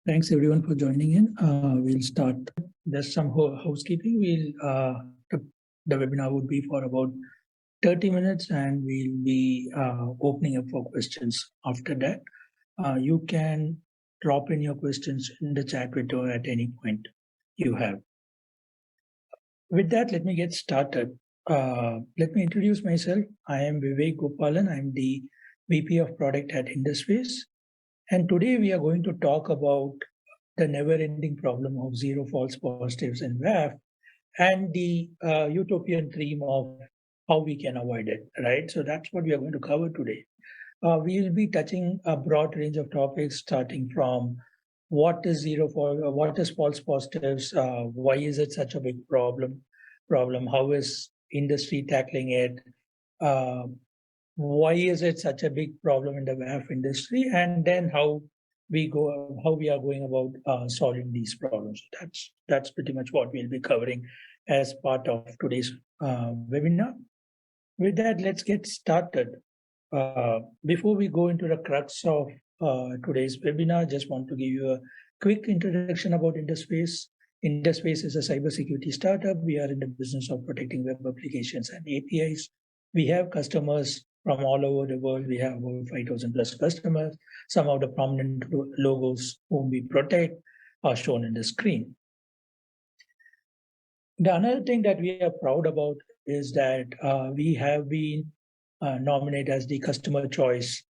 Thanks everyone for joining in. We'll start. Just some housekeeping. The webinar would be for about 30 minutes and we'll be opening up for questions after that. You can drop in your questions in the chat window at any point you have. With that, let me get started. Let me introduce myself. I am Vivek Gopalan. I'm the VP of Product at Induspace. And today we are going to talk about the never-ending problem of zero false positives in WAF and the utopian dream of how we can avoid it, right? So that's what we are going to cover today. We will be touching a broad range of topics, starting from what is false positives, why is it such a big problem, how is industry tackling it, why is it such a big problem in the WAF industry, and then how we are going about solving these problems. That's pretty much what we'll be covering as part of today's webinar. With that, let's get started. Before we go into the crux of today's webinar, I just want to give you a quick introduction about Induspace. Induspace is a cybersecurity startup. We are in the business of protecting web applications and APIs. We have customers from all over the world. We have over 5,000 plus customers. Some of the prominent logos whom we protect are shown in the screen. The another thing that we are proud about is that we have been nominated as the customer choice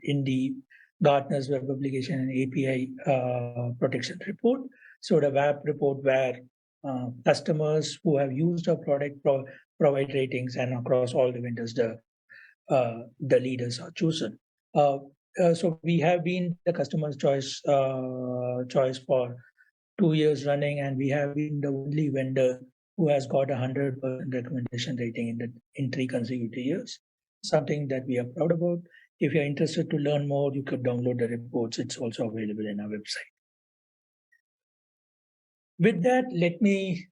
in the Gartner's Web Application and API Protection Report. So the WAP report where customers who have used our product provide ratings, and across all the vendors, the leaders are chosen. So we have been the customer's choice for 2 years running, and we have been the only vendor who has got 100% recommendation rating in 3 consecutive years. Something that we are proud about. If you're interested to learn more, you could download the reports. It's also available in our website. With that, let me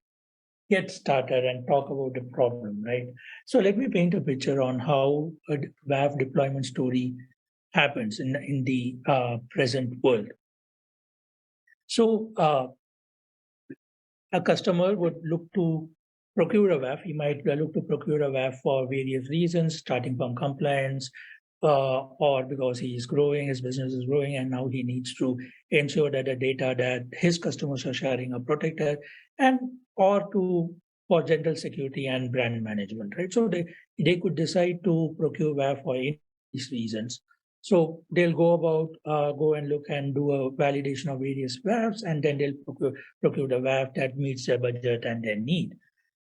get started and talk about the problem, right? So let me paint a picture on how a WAF deployment story happens in the present world. So a customer would look to procure a WAF. He might look to procure a WAF for various reasons, starting from compliance, or because he is growing, his business is growing, and now he needs to ensure that the data that his customers are sharing are protected, and or for general security and brand management, right? So they could decide to procure WAF for any of these reasons. So they'll go and look and do a validation of various WAFs, and then they'll procure the WAF that meets their budget and their need.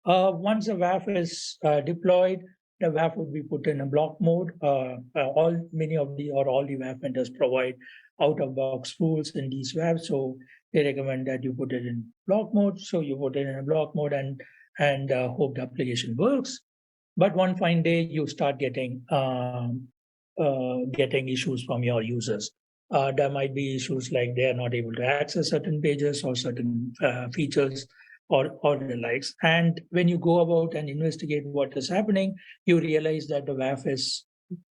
Once the WAF is deployed, the WAF would be put in a block mode. All the WAF vendors provide out-of-box rules in these WAFs, so they recommend that you put it in block mode. So you put it in a block mode and hope the application works. But one fine day, you start getting issues from your users. There might be issues like they are not able to access certain pages or certain features or the likes. And when you go about and investigate what is happening, you realize that the WAF is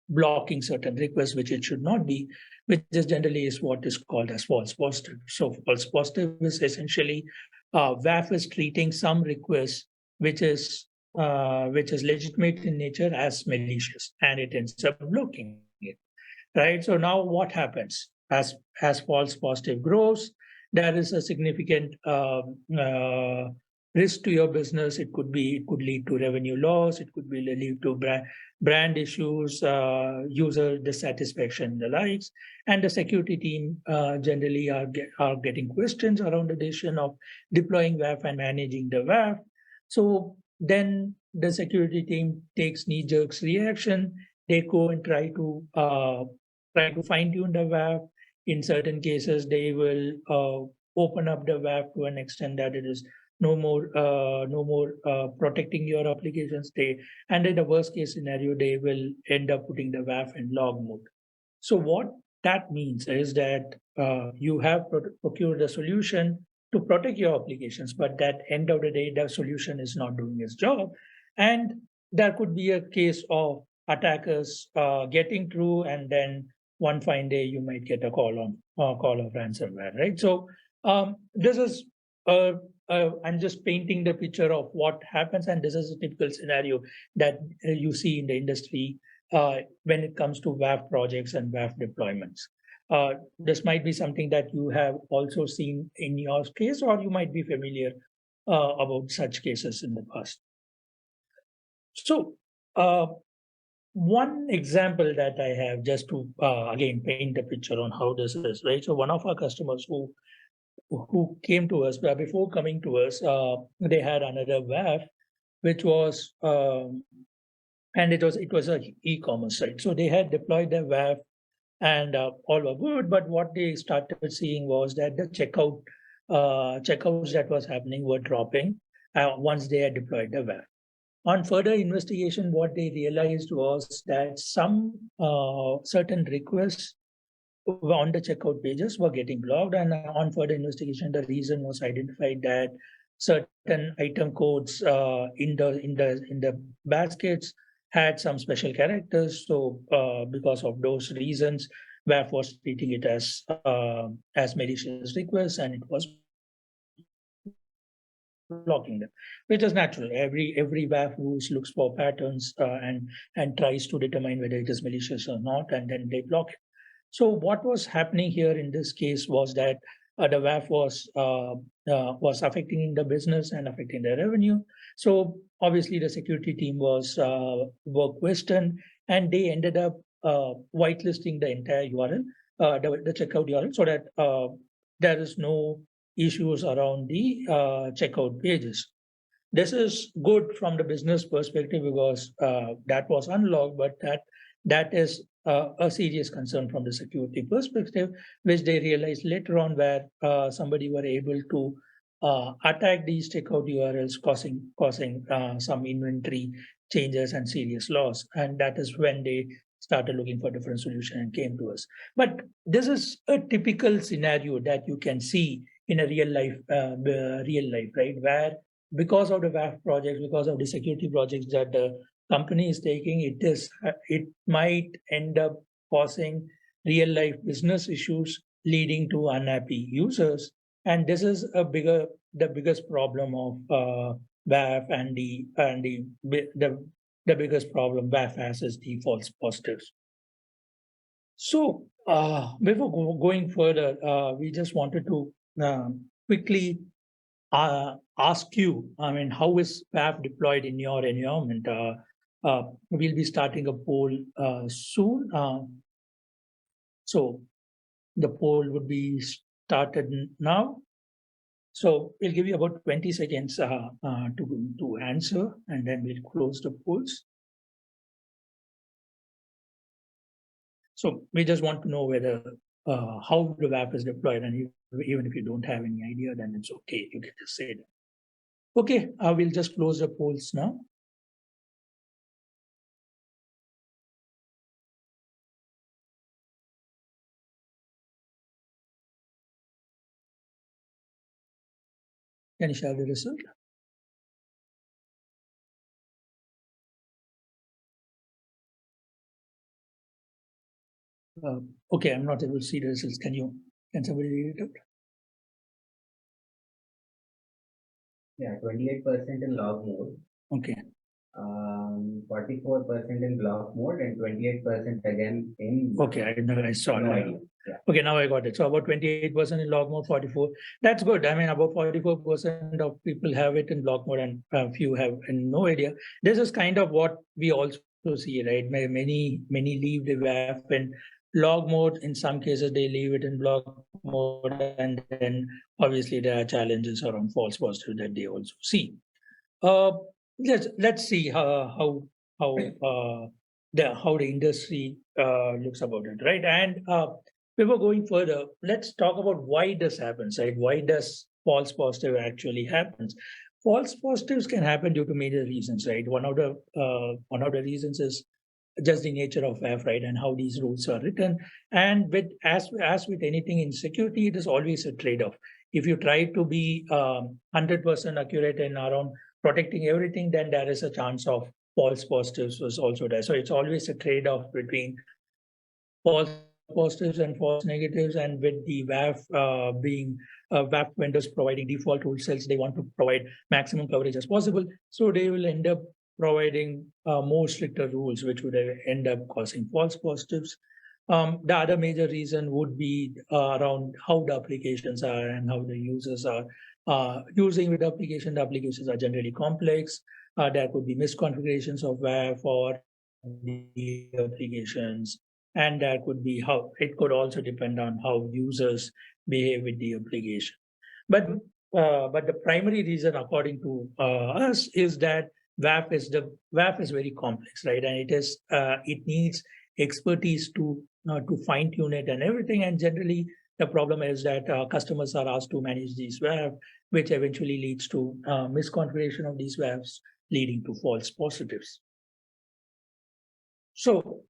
blocking certain requests, which it should not be, which is generally is what is called as false positive. So false positive is essentially WAF is treating some request which is legitimate in nature as malicious, and it ends up blocking it, right? So now what happens as false positive grows? There is a significant risk to your business. It could lead to revenue loss. It could lead to brand issues, user dissatisfaction, the likes. And the security team generally are getting questions around the decision of deploying WAF and managing the WAF. So then the security team takes knee-jerk reaction. They go and try to fine-tune the WAF. In certain cases, they will open up the WAF to an extent that it is no more protecting your applications. And in the worst case scenario, they will end up putting the WAF in log mode. So what that means is that you have procured a solution to protect your applications, but at the end of the day, the solution is not doing its job. And there could be a case of attackers getting through and then one fine day you might get a call of ransomware, right? So this is I'm just painting the picture of what happens, and this is a typical scenario that you see in the industry when it comes to WAF projects and WAF deployments. This might be something that you have also seen in your case, or you might be familiar about such cases in the past. So, one example that I have, just to again paint the picture on how this is, right? So, one of our customers who came to us, before coming to us, they had another WAF, which was and it was a e-commerce site. So they had deployed their WAF and all were good. But what they started seeing was that the checkouts that was happening were dropping once they had deployed the WAF. On further investigation, what they realized was that some certain requests on the checkout pages were getting blocked, and on further investigation, the reason was identified that certain item codes in the baskets had some special characters. So, because of those reasons, WAF was treating it as malicious requests, and it was blocking them, which is natural. Every WAF rules looks for patterns and tries to determine whether it is malicious or not, and then they block it. So what was happening here in this case was that the WAF was affecting the business and affecting the revenue. So obviously the security team was work questioned, and they ended up whitelisting the entire URL, the checkout URL, so that there is no issues around the checkout pages. This is good from the business perspective because that was unlocked, but that is a serious concern from the security perspective, which they realized later on, where somebody were able to attack these checkout URLs, causing some inventory changes and serious loss. And that is when they started looking for different solution and came to us. But this is a typical scenario that you can see in a real life, right? Where because of the WAF projects, because of the security projects that the company is taking, it might end up causing real life business issues, leading to unhappy users. And this is the biggest problem of WAF, and the biggest problem WAF has is the false positives. So before going further, we just wanted to quickly ask you, I mean, how is WAF deployed in your environment? We'll be starting a poll soon. So the poll would be started now. So we'll give you about 20 seconds to answer, and then we'll close the polls. So we just want to know whether how the WAF is deployed, and even if you don't have any idea, then it's okay. You can just say that. Okay, we'll just close the polls now. Can you share the result? Okay, I'm not able to see the results. Can somebody read it out? Yeah, 28% in log mode. Okay. 44% in block mode, and 28% again in. Okay, I saw no it. idea. Yeah. Okay, now I got it. So about 28% in log mode, 44. That's good. I mean, about 44% of people have it in block mode, and a few have no idea. This is kind of what we also see, right? Many leave the WAF in log mode. In some cases, they leave it in block mode, and then obviously there are challenges around false positive that they also see. Let's see how the industry looks about it, right? And before going further, let's talk about why this happens, right? Why does false positive actually happens? False positives can happen due to major reasons, right? One of the reasons is just the nature of WAF, right, and how these rules are written. And as with anything in security, it is always a trade-off. If you try to be 100% accurate and around protecting everything, then there is a chance of false positives was also there. So it's always a trade-off between false positives and false negatives, and with the WAF being WAF vendors providing default rule sets, they want to provide maximum coverage as possible. So they will end up providing more stricter rules, which would end up causing false positives. The other major reason would be around how the applications are and how the users are using with the application. The applications are generally complex. There could be misconfigurations of WAF or the applications, and there could be how it could also depend on how users behave with the application. But but the primary reason, according to us, is that WAF is very complex, right? And it needs expertise to fine tune it and everything. And generally, the problem is that customers are asked to manage these WAF, which eventually leads to misconfiguration of these WAFs, leading to false positives. So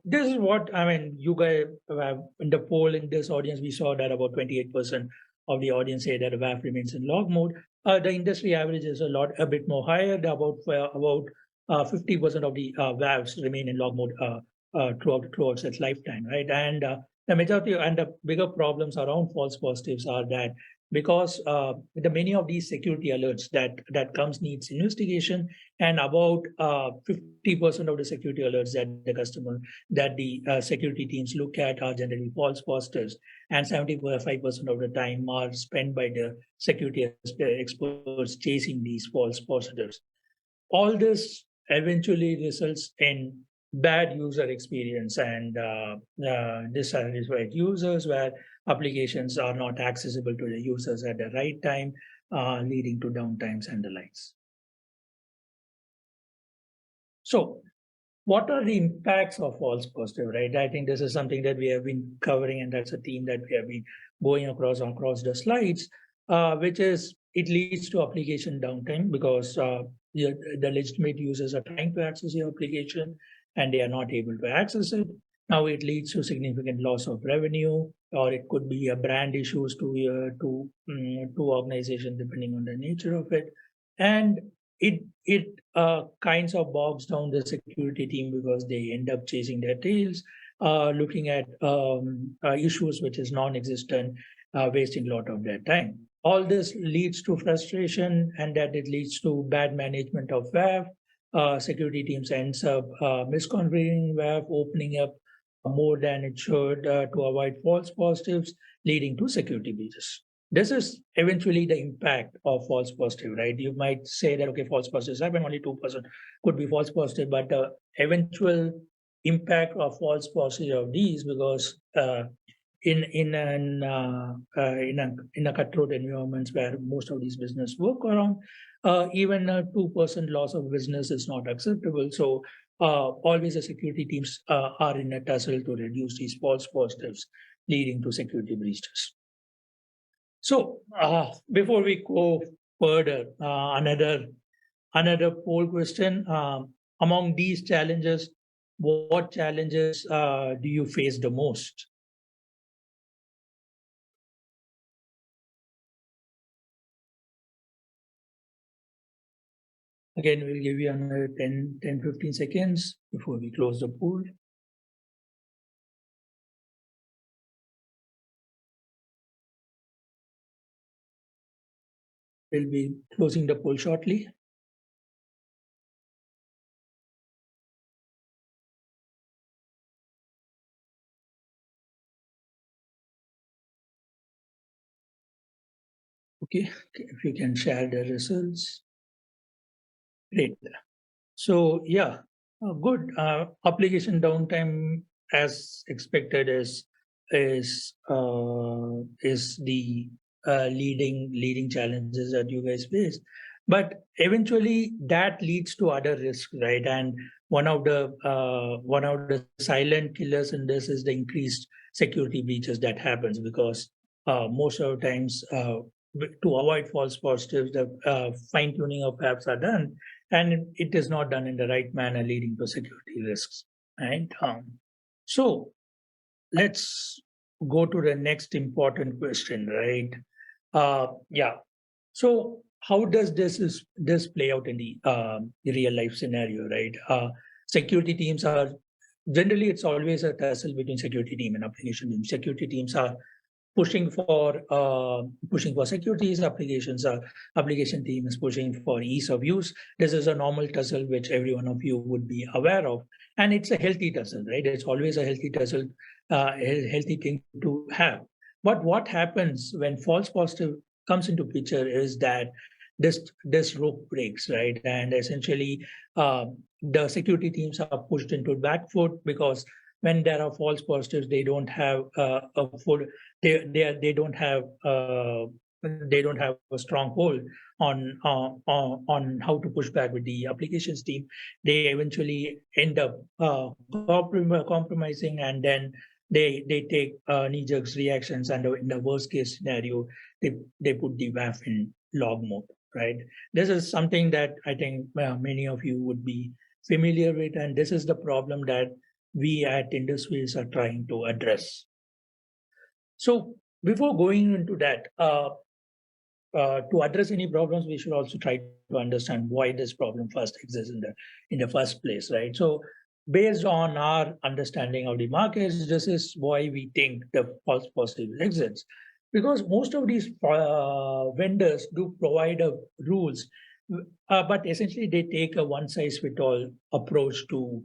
this is what I mean. You guys in the poll in this audience, we saw that about 28% of the audience say that a WAF remains in log mode. The industry average is a bit more higher. About 50% of the WAFs remain in log mode throughout its lifetime, right? And the majority and the bigger problems around false positives are that because the many of these security alerts that comes needs investigation, and about 50% of the security alerts that the security teams look at are generally false positives, and 75% of the time are spent by the security experts chasing these false positives. All this eventually results in bad user experience and dissatisfied users, where applications are not accessible to the users at the right time, leading to downtimes and the likes. So what are the impacts of false positive, right? I think this is something that we have been covering, and that's a theme that we have been going across the slides, which is it leads to application downtime because the legitimate users are trying to access your application and they are not able to access it. Now it leads to significant loss of revenue, or it could be a brand issues to organization depending on the nature of it, and it kinds of bogs down the security team because they end up chasing their tails, looking at issues which is non-existent, wasting a lot of their time. All this leads to frustration, and that it leads to bad management of WAF. Security teams ends up misconfiguring WAF, opening up more than it should to avoid false positives, leading to security breaches. This is eventually the impact of false positive, right? You might say that, okay, false positives happen, only 2% could be false positive, but the eventual impact of false positive of these, because in a cutthroat environments where most of these business work around, even a 2% loss of business is not acceptable. So always the security teams are in a tussle to reduce these false positives, leading to security breaches. So before we go further, another poll question: among these challenges, what challenges do you face the most? Again, we'll give you another 10-15 seconds before we close the poll. We'll be closing the poll shortly. Okay, if you can share the results. Great. So yeah, good. Application downtime, as expected, is the leading challenges that you guys face. But eventually, that leads to other risks, right? And one of the silent killers in this is the increased security breaches that happens because most of the times, to avoid false positives, the fine tuning of apps are done, and it is not done in the right manner, leading to security risks. Right. So let's go to the next important question, right? Yeah. So how does this play out in the real life scenario, right? Security teams are generally it's always a tussle between security team and application team. Security teams are pushing for securities. Application team is pushing for ease of use. This is a normal tussle which every one of you would be aware of, and it's a healthy tussle, right? It's always a healthy tussle, a healthy thing to have. But what happens when false positive comes into picture is that this rope breaks, right? And essentially, the security teams are pushed into back foot, because when there are false positives, they don't have a full they don't have a strong hold on how to push back with the applications team. They eventually end up compromising, and then they take knee-jerk reactions, and in the worst case scenario, they put the WAF in log mode, right? This is something that I think many of you would be familiar with, and this is the problem that we at Industries are trying to address. So before going into that, to address any problems, we should also try to understand why this problem first exists in the first place, right? So based on our understanding of the markets, this is why we think the false positive exists. Because most of these vendors do provide rules, but essentially they take a one-size-fits-all approach to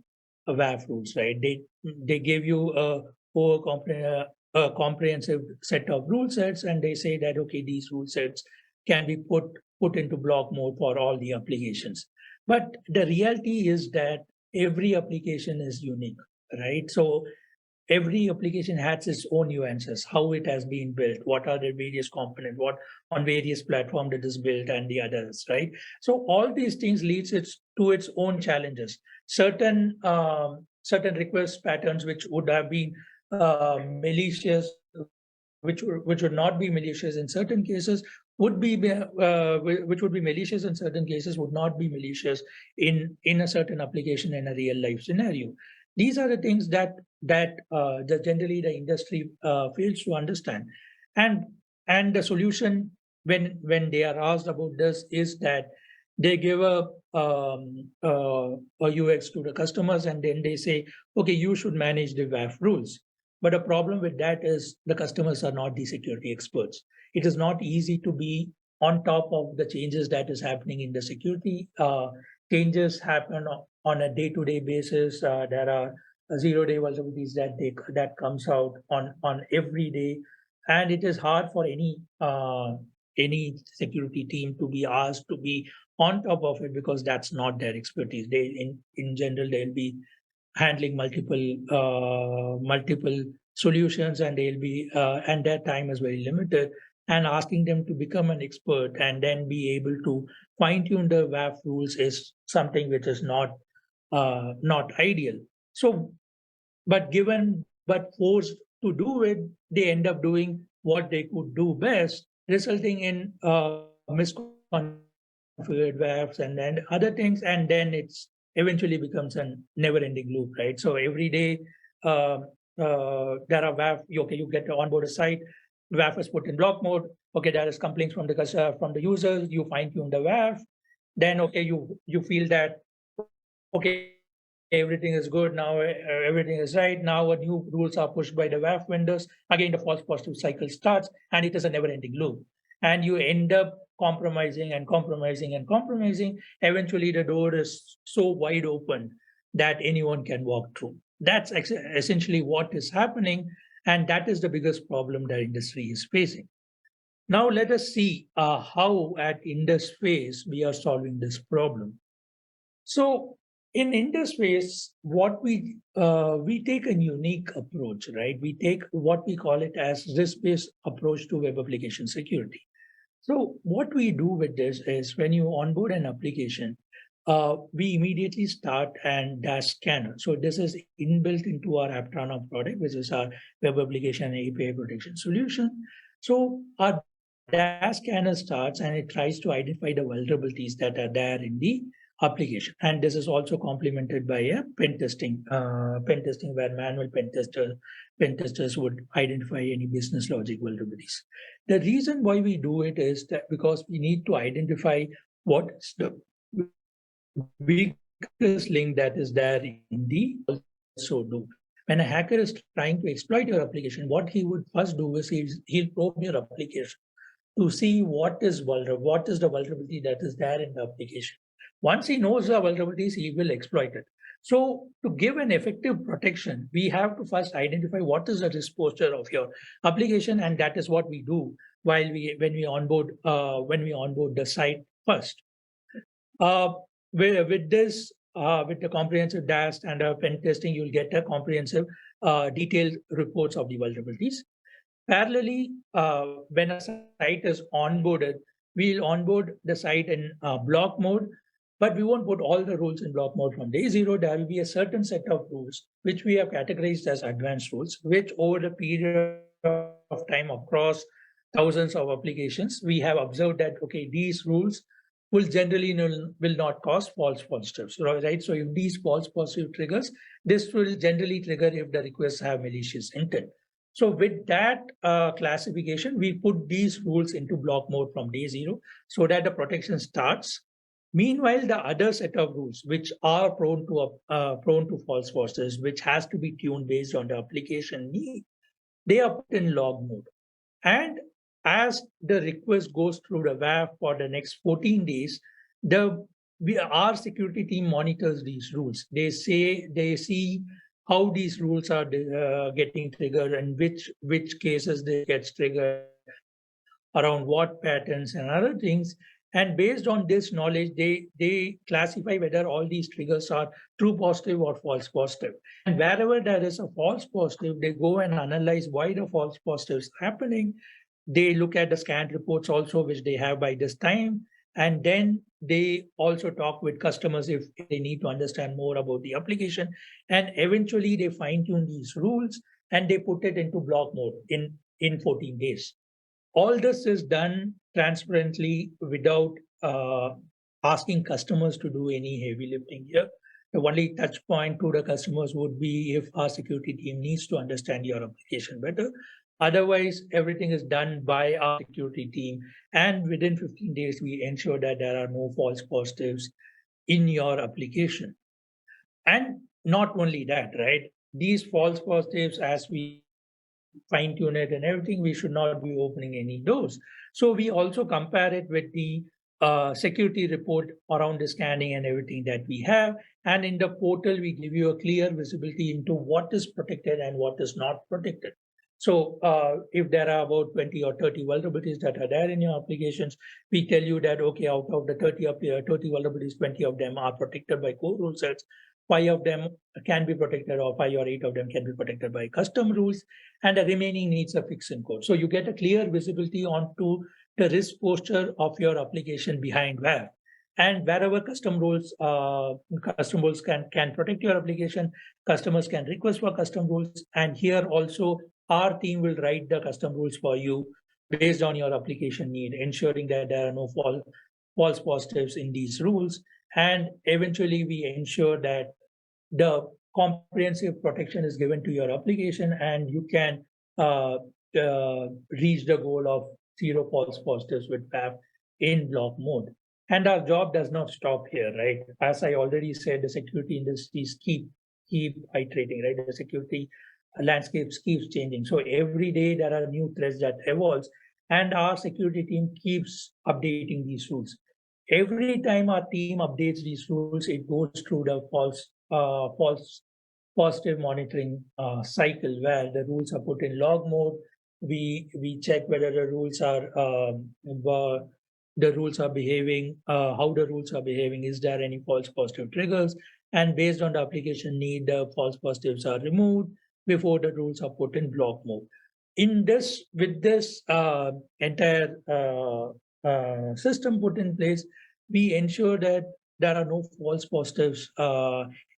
WAF rules, right? They give you a comprehensive set of rule sets, and they say that, okay, these rule sets can be put into block mode for all the applications. But the reality is that every application is unique, right? So every application has its own nuances, how it has been built, what are the various components, what on various platforms it is built, and the others, right? So all these things leads it to its own challenges. Certain request patterns which would have been malicious, which would not be malicious in certain cases, would be which would be malicious in certain cases, would not be malicious in a certain application in a real life scenario. These are the things that generally the industry fails to understand, and the solution when they are asked about this is that they give a UX to the customers, and then they say, okay, you should manage the WAF rules. But the problem with that is the customers are not the security experts. It is not easy to be on top of the changes that is happening in the security. Changes happen on a day-to-day basis. There are zero-day vulnerabilities that comes out on every day, and it is hard for any security team to be asked to be on top of it, because that's not their expertise. They in general they'll be handling multiple solutions, and they'll be and their time is very limited, and asking them to become an expert and then be able to fine tune the WAF rules is something which is not ideal. So but forced to do it, they end up doing what they could do best, resulting in misconfigured WAFs and then other things, and then it's eventually becomes a never-ending loop, right? So every day there are WAF. Okay, you get to onboard a site, WAF is put in block mode. Okay, there is complaints from the users. You fine tune the WAF. Then okay, you feel that okay, everything is good now, everything is right. Now new rules are pushed by the WAF vendors. Again, the false positive cycle starts, and it is a never-ending loop. And you end up compromising and compromising and compromising. Eventually, the door is so wide open that anyone can walk through. That's essentially what is happening, and that is the biggest problem that industry is facing. Now, let us see how at Induspace we are solving this problem. So, in Induspace, what we take a unique approach, right? We take what we call it as risk-based approach to web application security. So, what we do with this is when you onboard an application, we immediately start and dash scanner. So this is inbuilt into our Aptrana product, which is our web application API protection solution. So our dash scanner starts and it tries to identify the vulnerabilities that are there in the application. And this is also complemented by a pen testing where manual pen testers would identify any business logic vulnerabilities. The reason why we do it is that because we need to identify what is the weakest link that is there in the also do. When a hacker is trying to exploit your application, what he would first do is he'll probe your application to see what is vulnerable, what is the vulnerability that is there in the application. Once he knows the vulnerabilities, he will exploit it. So to give an effective protection, we have to first identify what is the risk posture of your application, and that is what we do when we onboard the site first. With this, with the comprehensive DAST and pen testing, you'll get a comprehensive, detailed reports of the vulnerabilities. Parallelly, when a site is onboarded, we'll onboard the site in block mode, but we won't put all the rules in block mode from day zero. There will be a certain set of rules which we have categorized as advanced rules, which over the period of time across thousands of applications, we have observed that, okay, these rules will generally will not cause false positives, right? So if these false positive triggers, this will generally trigger if the requests have malicious intent. So with that classification, we put these rules into block mode from day zero so that the protection starts. Meanwhile, the other set of rules, which are prone to false positives, which has to be tuned based on the application need, they are put in log mode. And as the request goes through the WAF for the next 14 days, our security team monitors these rules. They see how these rules are getting triggered and which cases they get triggered, around what patterns and other things. And based on this knowledge, they classify whether all these triggers are true positive or false positive. And wherever there is a false positive, they go and analyze why the false positive is happening. They look at the scanned reports also, which they have by this time. And then they also talk with customers if they need to understand more about the application. And eventually they fine tune these rules and they put it into block mode in 14 days. All this is done transparently without asking customers to do any heavy lifting here. The only touch point to the customers would be if our security team needs to understand your application better. Otherwise, everything is done by our security team. And within 15 days, we ensure that there are no false positives in your application. And not only that, right? These false positives, as we fine tune it and everything, we should not be opening any doors. So we also compare it with the security report around the scanning and everything that we have. And in the portal, we give you a clear visibility into what is protected and what is not protected. So if there are about 20 or 30 vulnerabilities that are there in your applications, we tell you that, okay, out of the 30 vulnerabilities, 20 of them are protected by core rule sets. 5 of them can be protected, or 5 or 8 of them can be protected by custom rules, and the remaining needs a fix in code. So you get a clear visibility onto the risk posture of your application behind WAF. And wherever custom rules can protect your application, customers can request for custom rules. And here also, our team will write the custom rules for you based on your application need, ensuring that there are no false positives in these rules. And eventually, we ensure that the comprehensive protection is given to your application, and you can reach the goal of zero false positives with WAF in block mode. And our job does not stop here, right? As I already said, the security industries keep iterating, right? The security landscapes keeps changing. So every day there are new threats that evolves, and our security team keeps updating these rules. Every time our team updates these rules, it goes through the false positive monitoring cycle where the rules are put in log mode. We check whether the rules are behaving, how the rules are behaving. Is there any false positive triggers? And based on the application need, the false positives are removed before the rules are put in block mode. With this entire system put in place, we ensure that there are no false positives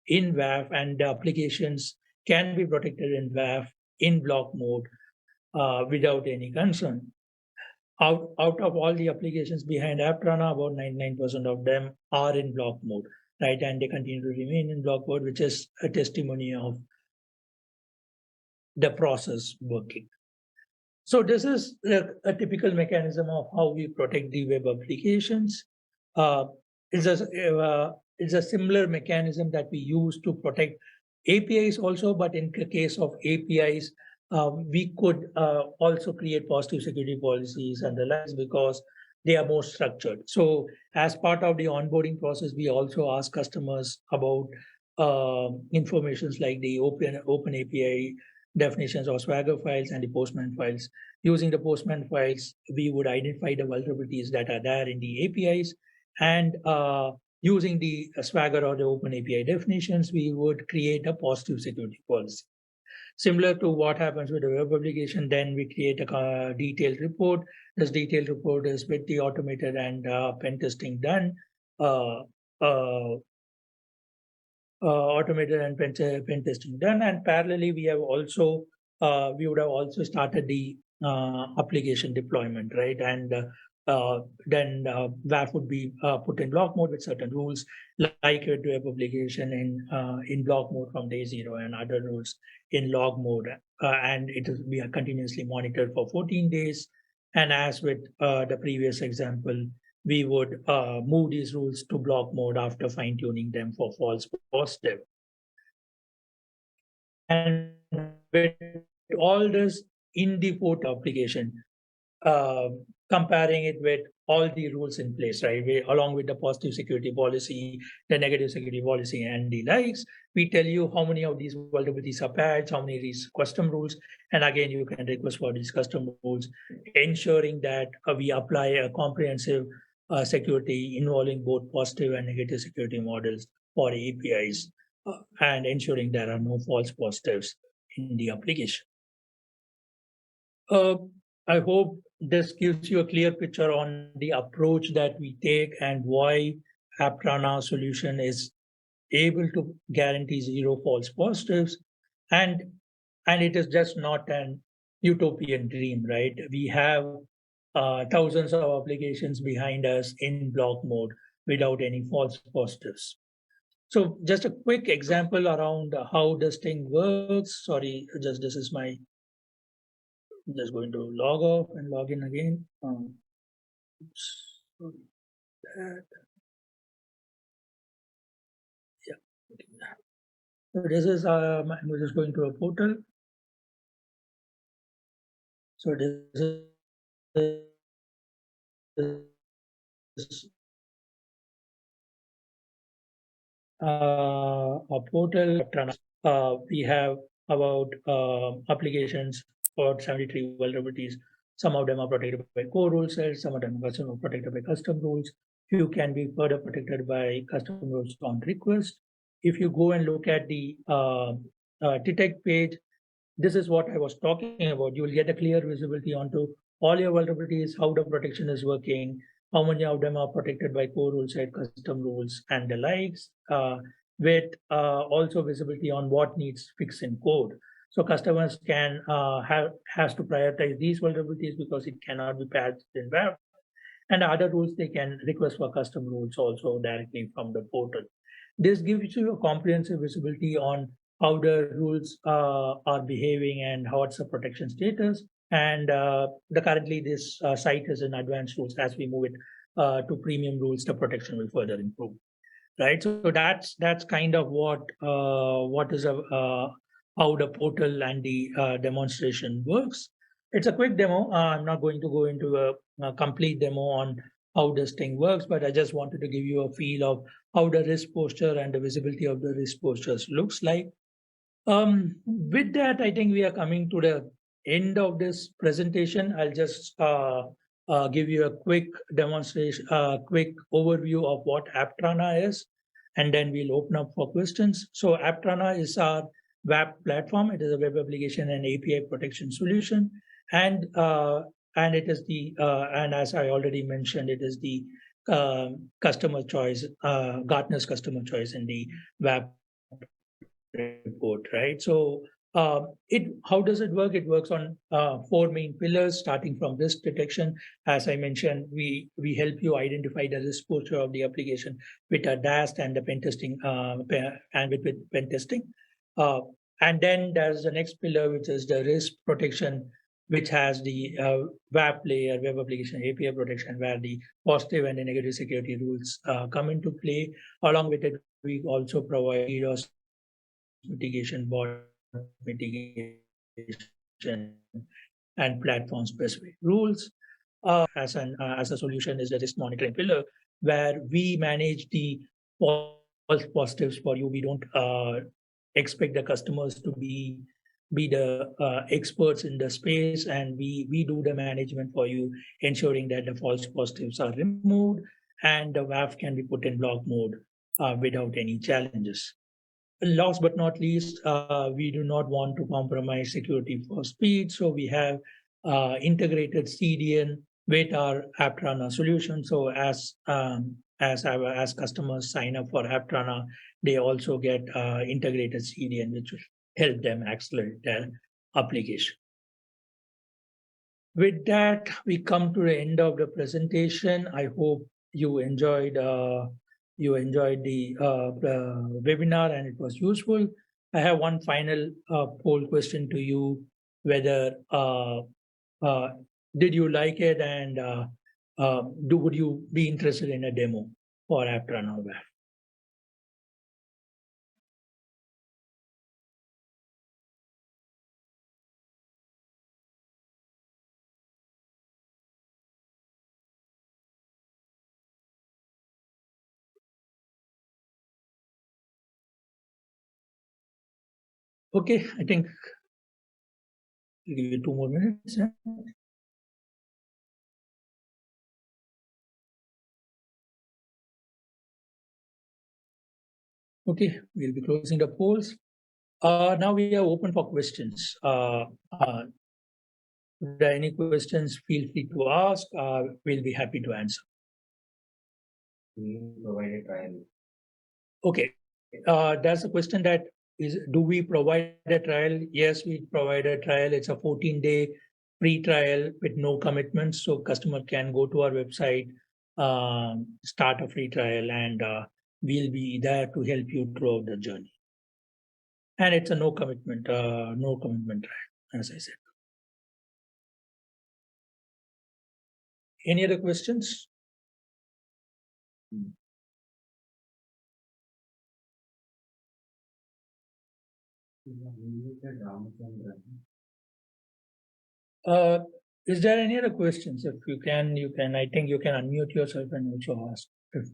in WAF, and the applications can be protected in WAF in block mode without any concern. Out of all the applications behind AppRana, about 99% of them are in block mode, right? And they continue to remain in block mode, which is a testimony of the process working. So this is a typical mechanism of how we protect the web applications. It's a similar mechanism that we use to protect APIs also, but in the case of APIs, we could also create positive security policies and the likes because they are more structured. So as part of the onboarding process, we also ask customers about informations like the open API definitions or Swagger files and the Postman files. Using the Postman files, we would identify the vulnerabilities that are there in the APIs, and using the Swagger or the Open API definitions, we would create a positive security policy. Similar to what happens with a web application, then we create a detailed report. This detailed report is with the automated and pen testing done. Uh, uh, Automated and pen testing done. And parallelly, we would have also started the application deployment, right? And then WAF would be put in block mode with certain rules, like with web application in block mode from day zero, and other rules in log mode. And it will be continuously monitored for 14 days. And as with the previous example, we would move these rules to block mode after fine-tuning them for false positive. And with all this in the port application, comparing it with all the rules in place, right? Along with the positive security policy, the negative security policy, and the likes, we tell you how many of these vulnerabilities are patched, how many of these custom rules, and again, you can request for these custom rules, ensuring that we apply a comprehensive security involving both positive and negative security models for APIs, and ensuring there are no false positives in the application. I hope this gives you a clear picture on the approach that we take and why Aptrana solution is able to guarantee zero false positives. And it is just not an utopian dream, right? We have thousands of applications behind us in block mode without any false positives. So just a quick example around how this thing works. Sorry, just this is my, just going to log off and log in again. Sorry, that. Yeah. So this is I'm just going to a portal. So this is a portal. We have about applications for 73 vulnerabilities. Some of them are protected by core rule sets, some of them are protected by custom rules. Few can be further protected by custom rules on request. If you go and look at the detect page, this is what I was talking about. You will get a clear visibility onto all your vulnerabilities, how the protection is working, how many of them are protected by core rule set, custom rules, and the likes, with also visibility on what needs fix in code. So customers can has to prioritize these vulnerabilities because it cannot be patched in WAF. And other rules, they can request for custom rules also directly from the portal. This gives you a comprehensive visibility on how the rules are behaving and what's the protection status. And currently this site is in advanced rules. As we move it to premium rules, the protection will further improve. Right. So that's kind of what is how the portal and the demonstration works. It's a quick demo. I'm not going to go into a complete demo on how this thing works, but I just wanted to give you a feel of how the risk posture and the visibility of the risk postures looks like. With that, I think we are coming to the end of this presentation. I'll just give you a quick demonstration, quick overview of what Aptrana is, and then we'll open up for questions. So Aptrana is our web platform. It is a web application and API protection solution, and it is the and as I already mentioned, it is the customer choice, Gartner's customer choice in the web report, right? So how does it work? It works on four main pillars, starting from risk detection. As I mentioned, we help you identify the risk posture of the application with a DAST and the pen testing and with pen testing. And then there's the next pillar, which is the risk protection, which has the WAP layer, web application API protection, where the positive and the negative security rules come into play. Along with it, we also provide DDoS mitigation, bot mitigation, and platform specific rules. As a solution is the risk monitoring pillar, where we manage the false positives for you. We don't expect the customers to be the experts in the space, and we do the management for you, ensuring that the false positives are removed and the WAF can be put in block mode without any challenges. Last but not least, we do not want to compromise security for speed, so we have integrated CDN with our AppRunner solution. So as customers sign up for AppRunner, they also get integrated CDN, which will help them accelerate their application. With that, we come to the end of the presentation. I hope you enjoyed the webinar and it was useful. I have one final poll question to you: whether did you like it, and would you be interested in a demo for AppRunner WAF? Okay, I think we'll give you 2 more minutes. Yeah? Okay, we'll be closing the polls. Now we are open for questions. If there are any questions, feel free to ask. We'll be happy to answer. We provide a trial. Okay, there's a question that is, do we provide a trial? Yes, we provide a trial. It's a 14-day free trial with no commitments. So customer can go to our website, start a free trial, and we'll be there to help you throughout the journey. And it's a no commitment trial, as I said. Any other questions? Is there any other questions? If you can, I think you can unmute yourself and also ask if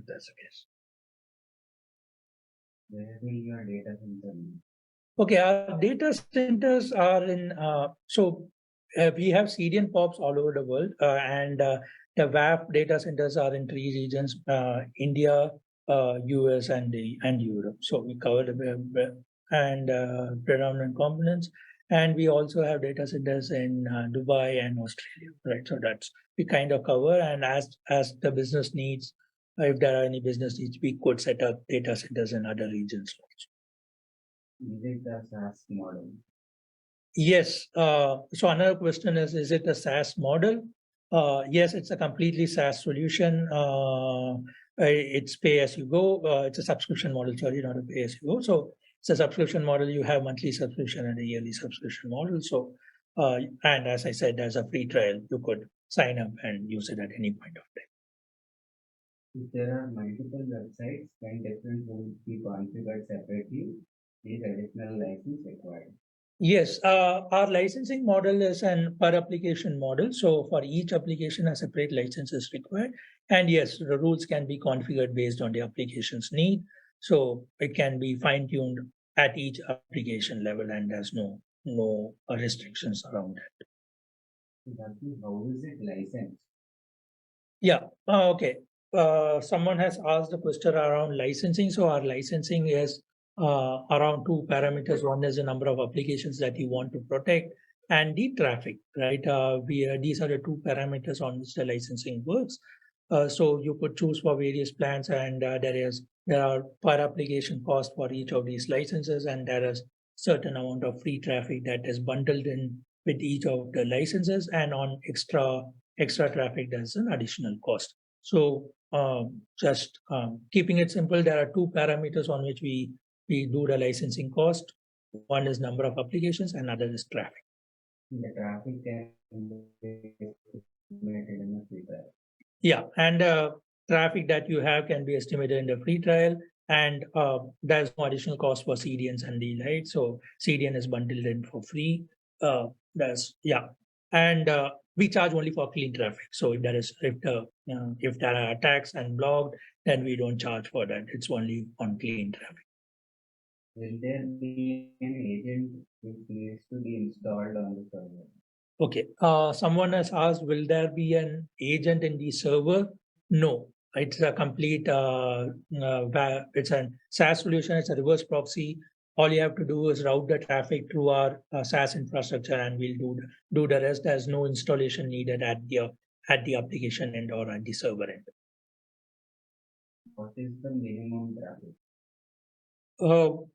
that's the case. Where will your data center be? Okay, our data centers are in, we have CDN POPs all over the world, and the WAF data centers are in 3 regions, India, US, and Europe. So we cover the predominant components. And we also have data centers in Dubai and Australia, right? So that's, we kind of cover, and as the business needs, if there are any business needs, we could set up data centers in other regions also. Is it a SaaS model? Yes. So another question is it a SaaS model? Yes, it's a completely SaaS solution. It's pay as you go. It's a subscription model, sorry, not a pay as you go. So it's a subscription model. You have monthly subscription and a yearly subscription model. So, and as I said, there's a free trial. You could sign up and use it at any point of time. If there are multiple websites, can different rules be configured separately? Is additional license required? Yes, our licensing model is an per application model. So for each application, a separate license is required. And yes, the rules can be configured based on the application's need. So it can be fine-tuned at each application level, and there's no restrictions around it. How is it licensed? Yeah, okay. Someone has asked a question around licensing. So our licensing is around 2 parameters. One is the number of applications that you want to protect, and the traffic, right? These are the 2 parameters on which the licensing works. So you could choose for various plans, and there are per application cost for each of these licenses, and there is certain amount of free traffic that is bundled in with each of the licenses, and on extra traffic, there's an additional cost. So just keeping it simple, there are 2 parameters on which we do the licensing cost. One is number of applications, and another is traffic. The traffic can be estimated in the free trial. Yeah, and traffic that you have can be estimated in the free trial. and there's no additional cost for CDNs and the right. So CDN is bundled in for free. And we charge only for clean traffic. So if there are attacks and blocked, then we don't charge for that. It's only on clean traffic. Will there be an agent which needs to be installed on the server? Okay. Someone has asked, will there be an agent in the server? No. It's a complete, it's a SaaS solution. It's a reverse proxy. All you have to do is route the traffic through our SaaS infrastructure, and we'll do the rest. There's no installation needed at the application end or at the server end. What is the minimum traffic?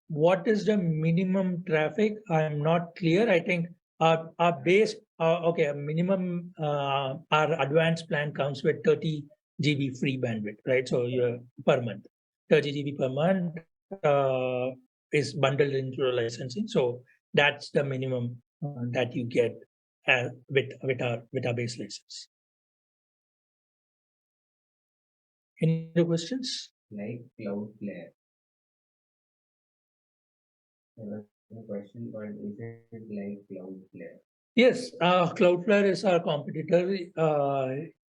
What is the minimum traffic? I'm not clear. I think our base, minimum, our advanced plan comes with 30 GB free bandwidth, right? So you're per month, 30 GB per month is bundled into the licensing. So that's the minimum that you get with our base license. Any other questions? Like Cloudflare. There was a question called, is it like Cloudflare? Yes, Cloudflare is our competitor.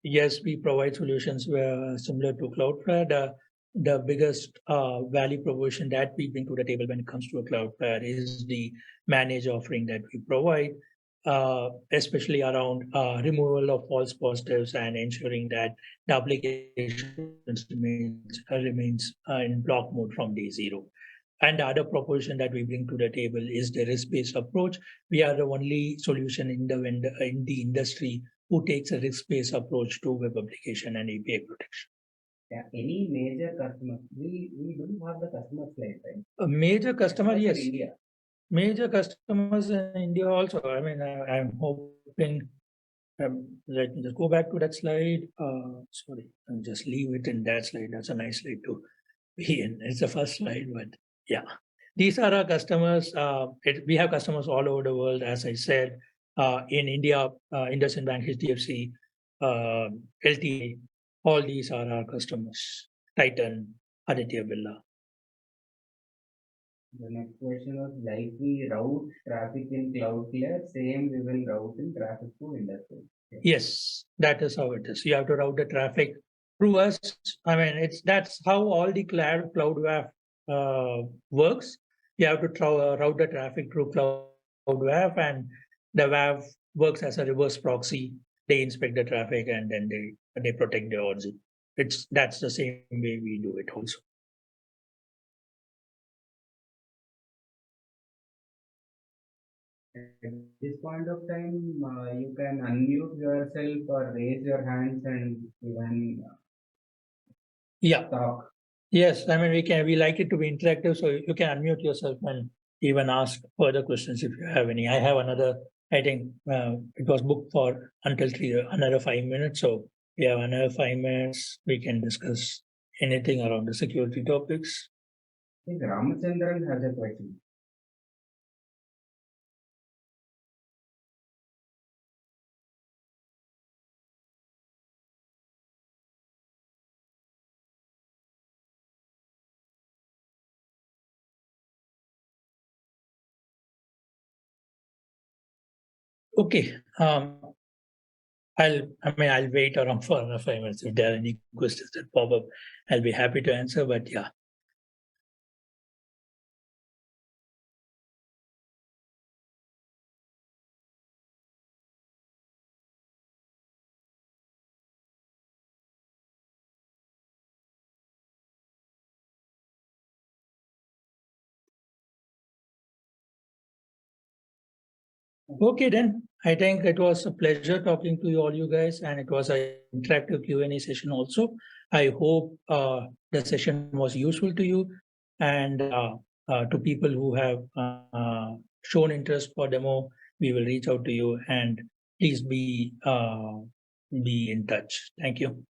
Yes, we provide solutions where similar to Cloudflare. The biggest value proposition that we bring to the table when it comes to a Cloudflare is the managed offering that we provide, especially around removal of false positives and ensuring that the application remains in block mode from day zero. And the other proposition that we bring to the table is the risk-based approach. We are the only solution in the industry who takes a risk-based approach to web application and API protection. Yeah, any major customer? We don't have the customer slide, right? A major customer, yes. India. Major customers in India also. I mean, I'm hoping. Let me just go back to that slide. Sorry, I'll just leave it in that slide. That's a nice slide to be in. It's the first slide, but yeah, these are our customers. We have customers all over the world, as I said. In India, IndusInd Bank, HDFC, LTA, all these are our customers. Titan, Aditya Birla. The next question was, like we route traffic in Cloudflare, same we will route in traffic to industry. Okay. Yes, that is how it is. You have to route the traffic through us. I mean, that's how all the cloud WAF works. You have to route the traffic through cloud WAF, and the WAF works as a reverse proxy. They inspect the traffic and then they protect the origin. That's the same way we do it also. At this point of time, you can unmute yourself or raise your hands and even talk. Yes, I mean we like it to be interactive, so you can unmute yourself and even ask further questions if you have any. I have another. I think it was booked for until another 5 minutes, so we have another 5 minutes. We can discuss anything around the security topics. I think Ramachandran has a question. Okay. I'll wait around for another 5 minutes. If there are any questions that pop up, I'll be happy to answer. But yeah. Okay, then I think it was a pleasure talking to all you guys, and it was an interactive Q&A session also. I hope the session was useful to you, and to people who have shown interest for demo, we will reach out to you, and please be in touch. Thank you.